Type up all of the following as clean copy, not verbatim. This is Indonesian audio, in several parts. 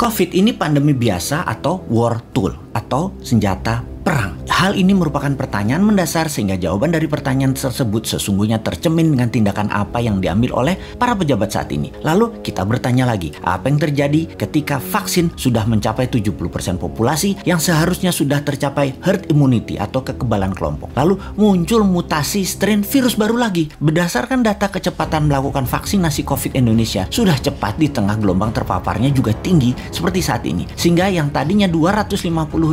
COVID ini pandemi biasa atau war tool atau senjata perang? Hal ini merupakan pertanyaan mendasar sehingga jawaban dari pertanyaan tersebut sesungguhnya tercermin dengan tindakan apa yang diambil oleh para pejabat saat ini. Lalu kita bertanya lagi, apa yang terjadi ketika vaksin sudah mencapai 70% populasi yang seharusnya sudah tercapai herd immunity atau kekebalan kelompok. Lalu muncul mutasi strain virus baru lagi. Berdasarkan data kecepatan melakukan vaksinasi COVID Indonesia sudah cepat di tengah gelombang terpaparnya juga tinggi seperti saat ini. Sehingga yang tadinya 250.000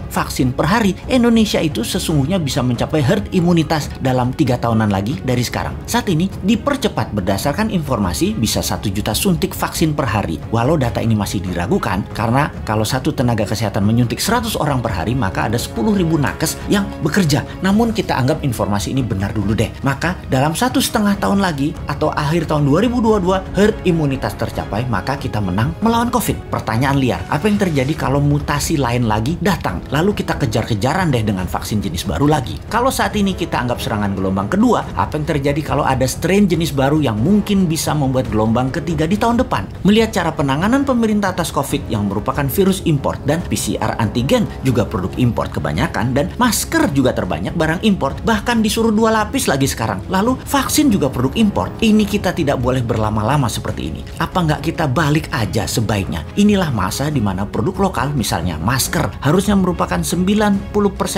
vaksin per hari, Indonesia itu sesungguhnya bisa mencapai herd imunitas dalam 3 tahunan lagi dari sekarang. Saat ini dipercepat berdasarkan informasi bisa 1 juta suntik vaksin per hari. Walau data ini masih diragukan karena kalau satu tenaga kesehatan menyuntik 100 orang per hari maka ada 10.000 nakes yang bekerja. Namun kita anggap informasi ini benar dulu deh. Maka dalam 1,5 tahun lagi atau akhir tahun 2022 herd imunitas tercapai maka kita menang melawan COVID. Pertanyaan liar, apa yang terjadi kalau mutasi lain lagi datang? Lalu kita kejar-kejaran deh dengan vaksin jenis baru lagi. Kalau saat ini kita anggap serangan gelombang kedua, apa yang terjadi kalau ada strain jenis baru yang mungkin bisa membuat gelombang ketiga di tahun depan? Melihat cara penanganan pemerintah atas COVID yang merupakan virus import dan PCR antigen juga produk import kebanyakan dan masker juga terbanyak barang import, bahkan disuruh 2 lapis lagi sekarang. Lalu vaksin juga produk import. Ini kita tidak boleh berlama-lama seperti ini. Apa nggak kita balik aja sebaiknya? Inilah masa di mana produk lokal, misalnya masker, harusnya merupakan 90%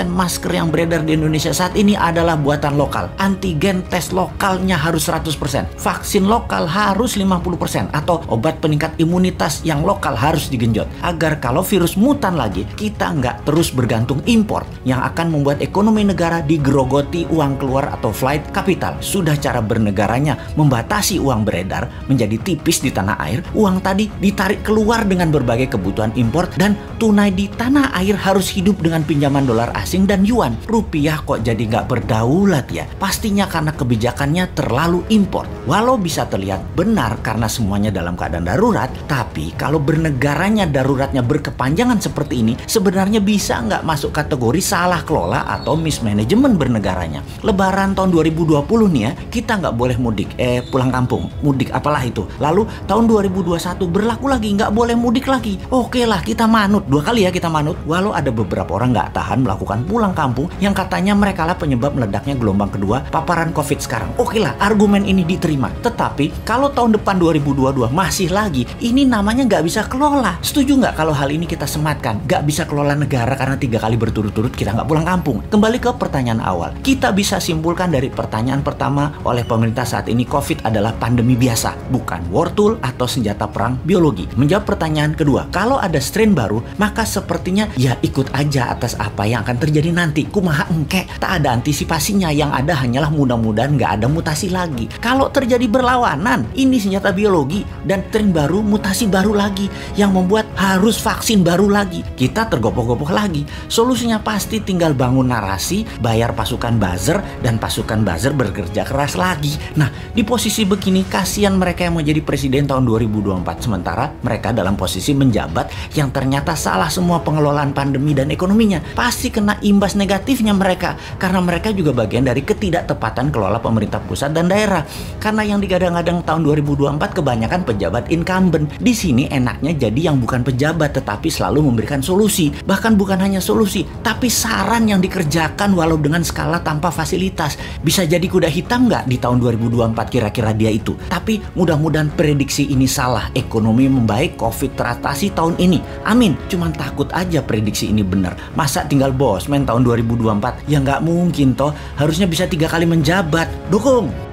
masker yang beredar di Indonesia saat ini adalah buatan lokal. Antigen tes lokalnya harus 100%. Vaksin lokal harus 50%. Atau obat peningkat imunitas yang lokal harus digenjot. Agar kalau virus mutan lagi, kita nggak terus bergantung impor yang akan membuat ekonomi negara digerogoti uang keluar atau flight capital. Sudah cara bernegaranya membatasi uang beredar menjadi tipis di tanah air, uang tadi ditarik keluar dengan berbagai kebutuhan impor dan tunai di tanah air harus hidup dengan pinjaman dolar asing dan yuan. Rupiah kok jadi nggak berdaulat ya? Pastinya karena kebijakannya terlalu impor. Walau bisa terlihat benar karena semuanya dalam keadaan darurat, tapi kalau bernegaranya daruratnya berkepanjangan seperti ini, sebenarnya bisa nggak masuk kategori salah kelola atau mismanagement bernegaranya. Lebaran tahun 2020 nih ya, kita nggak boleh mudik, pulang kampung, mudik apalah itu. Lalu tahun 2021 berlaku lagi, nggak boleh mudik lagi. Oke lah, kita manut, 2 kali ya kita manut. Walau ada beberapa orang nggak tahan melakukan pulang kampung yang katanya mereka lah penyebab meledaknya gelombang kedua paparan COVID sekarang. Oke lah, argumen ini diterima. Tetapi kalau tahun depan 2022 masih lagi, ini namanya nggak bisa kelola. Setuju nggak kalau hal ini kita sematkan? Nggak bisa kelola negara karena 3 kali berturut-turut kita nggak pulang kampung. Kembali ke pertanyaan awal. Kita bisa simpulkan dari pertanyaan pertama oleh pemerintah saat ini, COVID adalah pandemi biasa, bukan war tool atau senjata perang biologi. Menjawab pertanyaan kedua, kalau ada strain baru, maka sepertinya ya ikut aja atas apa yang akan terjadi nanti. Kumaha engke, tak ada antisipasinya, yang ada hanyalah mudah-mudahan nggak ada mutasi lagi. Kalau terjadi berlawanan, ini senjata biologi dan strain baru, mutasi baru lagi yang membuat harus vaksin baru lagi. Kita tergopoh-gopoh lagi. Solusinya pasti tinggal bangun narasi, bayar pasukan buzzer, dan pasukan buzzer bekerja keras lagi. Nah, di posisi begini kasihan mereka yang mau jadi presiden tahun 2024 sementara mereka dalam posisi menjabat yang ternyata salah semua pengelolaan pandemi dan ekonominya. Pasti kena imbas negatifnya mereka karena mereka juga bagian dari ketidaktepatan kelola pemerintah pusat dan daerah. Karena yang digadang-gadang tahun 2024 kebanyakan pejabat incumbent. Di sini enaknya jadi yang bukan pejabat tetapi selalu memberikan solusi. Bahkan bukan hanya solusi, tapi saran yang dikerjakan walau dengan skala tanpa fasilitas. Bisa jadi kuda hitam nggak di tahun 2024 kira-kira dia itu? Tapi mudah-mudahan prediksi ini salah. Ekonomi membaik, COVID teratasi tahun ini. Amin. Cuman takut aja prediksi ini benar. Masa tinggal bosman tahun 2024? Ya nggak mungkin toh. Harusnya bisa 3 kali menjabat. Dukung!